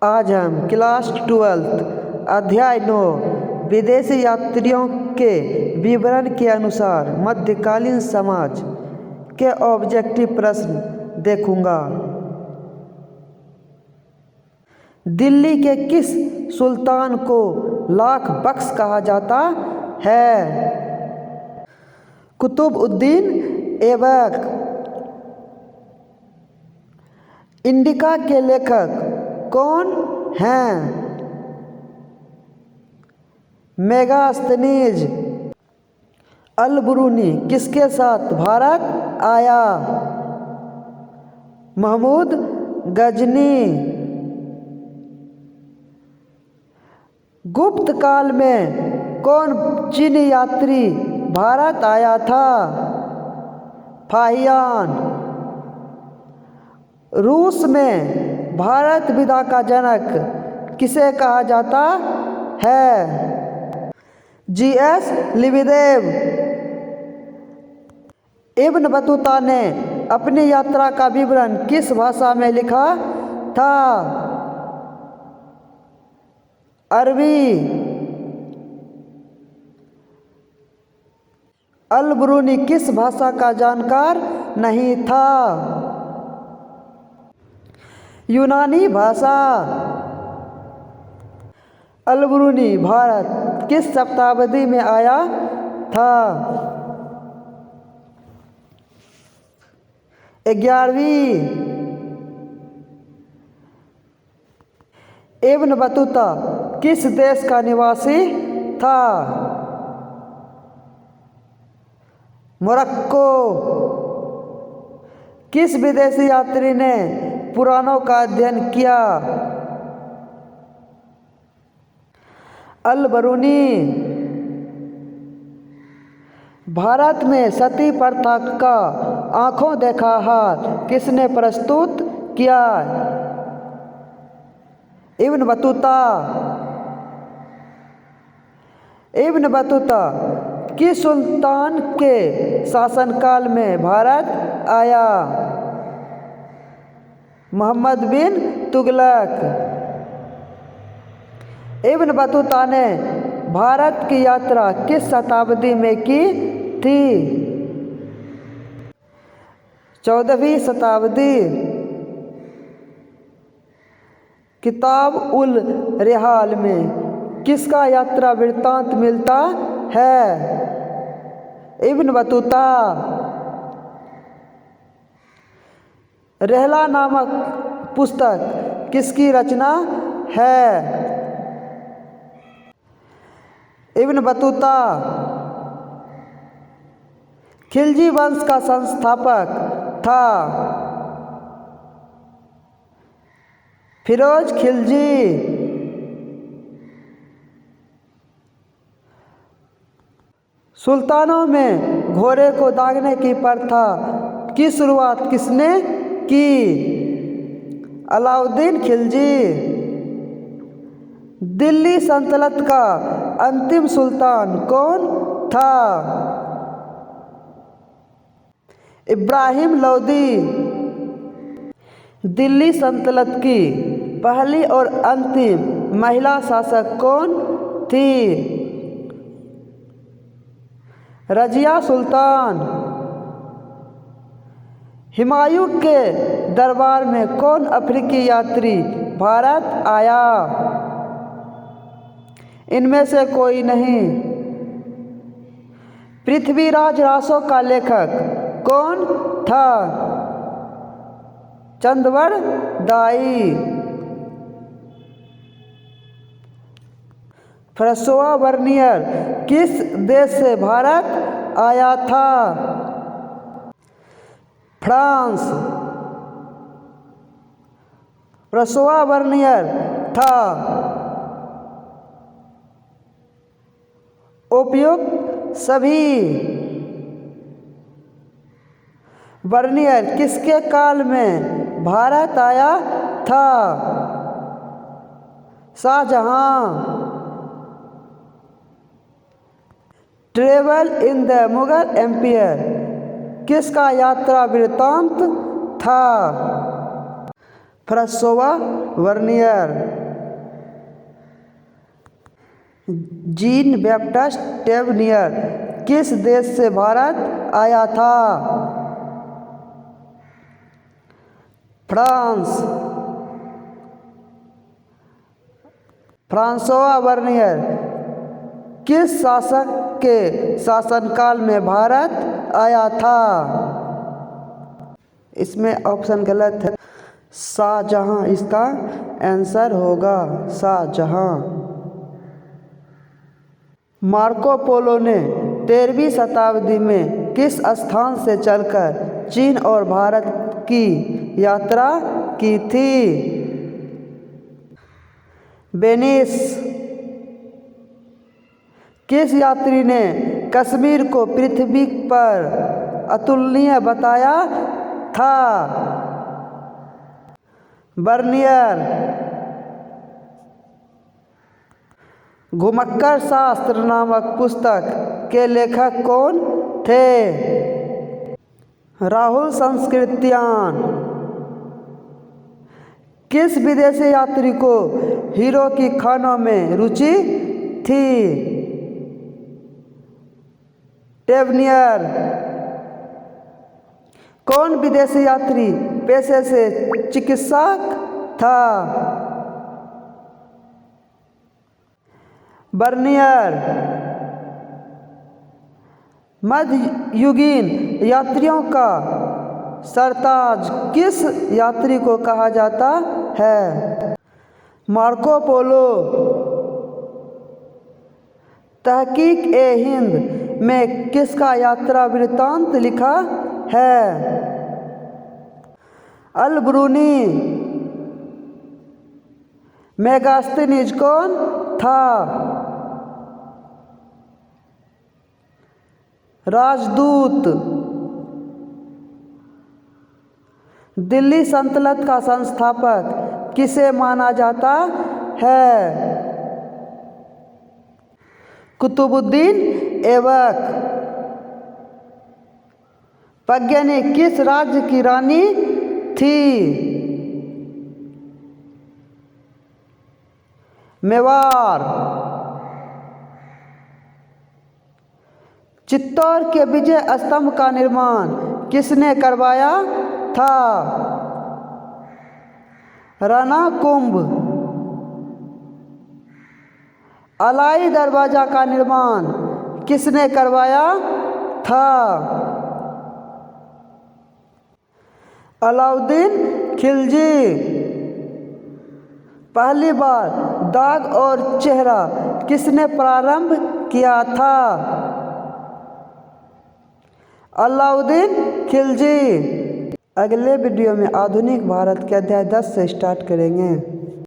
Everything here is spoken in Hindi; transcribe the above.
आज हम क्लास 12 अध्याय 9 विदेशी यात्रियों के विवरण के अनुसार मध्यकालीन समाज के ऑब्जेक्टिव प्रश्न देखूंगा। दिल्ली के किस सुल्तान को लाख बख्श कहा जाता है? कुतुबुद्दीन ऐबक। इंडिका के लेखक कौन हैं? मेगास्थनीज। अल-बरूनी किसके साथ भारत आया? महमूद गजनी। गुप्त काल में कौन चीनी यात्री भारत आया था? फाहियान। रूस में भारत विदा का जनक किसे कहा जाता है? जी.एस. लिबिदेव। इब्न बतूता ने अपनी यात्रा का विवरण किस भाषा में लिखा था? अरबी। अल-बरूनी किस भाषा का जानकार नहीं था? यूनानी भाषा। अल-बरूनी भारत किस शताब्दी में आया था? 11वीं। इब्न बतूता किस देश का निवासी था? मोरक्को। किस विदेशी यात्री ने पुराणों का अध्ययन किया? अल-बरूनी। भारत में सती प्रथा का आंखों देखा हाल किसने प्रस्तुत किया? Ibn Battuta. इब्न बतूता किस सुल्तान के शासनकाल में भारत आया? मोहम्मद बिन तुगलक। इब्न बतूता ने भारत की यात्रा किस शताब्दी में की थी? 14वीं शताब्दी। किताब उल रिहाल में किसका यात्रा वृत्तांत मिलता है? Ibn Battuta. रहला नामक पुस्तक किसकी रचना है? Ibn Battuta. खिलजी वंश का संस्थापक था? फिरोज खिलजी। सुल्तानों में घोड़े को दागने की प्रथा की शुरुआत किसने की? अलाउद्दीन खिलजी। दिल्ली सल्तनत का अंतिम सुल्तान कौन था? इब्राहिम लोदी। दिल्ली सल्तनत की पहली और अंतिम महिला शासक कौन थी? रजिया सुल्तान। हुमायूं के दरबार में कौन अफ्रीकी यात्री भारत आया? इनमें से कोई नहीं। पृथ्वीराज रासो का लेखक कौन था? चंद्रवरदाई। फ्रांसोआ बर्नियर किस देश से भारत आया था? फ्रांस। फ्रांसोआ बर्नियर था उपयुक्त सभी। बर्नियर किसके काल में भारत आया था? Shahjahan. Travel in the Mughal empire किसका यात्रा वृत्तांत था? Francois Bernier. Jean Baptiste Tavernier किस देश से भारत आया था? फ्रांस। फ्रांसोआ वर्नियर किस शासक के शासनकाल में भारत आया था? इसमें ऑप्शन गलत है, शाहजहां इसका आंसर होगा, शाहजहां। मार्को पोलो ने 13वीं शताब्दी में किस स्थान से चलकर चीन और भारत की यात्रा की थी? वेनिस। किस यात्री ने कश्मीर को पृथ्वी पर अतुलनीय बताया था? बर्नियर। घुमक्कर शास्त्र नामक पुस्तक के लेखक कौन थे? राहुल संस्कृत्यान। किस विदेशी यात्री को हीरो की खानों में रुचि थी? टेवनियर। कौन विदेशी यात्री पेशे से चिकित्सक था? बर्नियर। मध्ययुगीन यात्रियों का सरताज किस यात्री को कहा जाता है? Marco Polo. तहकीक-ए-हिंद में किसका यात्रा वृत्तांत लिखा है? अल-बरूनी। मेगास्थनीज कौन था? राजदूत। दिल्ली सल्तनत का संस्थापक किसे माना जाता है? कुतुबुद्दीन ऐबक। प्रज्ञा किस राज्य की रानी थी? मेवाड़। चित्तौड़ के विजय स्तंभ का निर्माण किसने करवाया था? राणा कुंभ। अलाई दरवाजा का निर्माण किसने करवाया था? अलाउद्दीन खिलजी। पहली बार दाग और चेहरा किसने प्रारंभ किया था? अलाउद्दीन खिलजी। अगले वीडियो में आधुनिक भारत के अध्याय 10 से स्टार्ट करेंगे।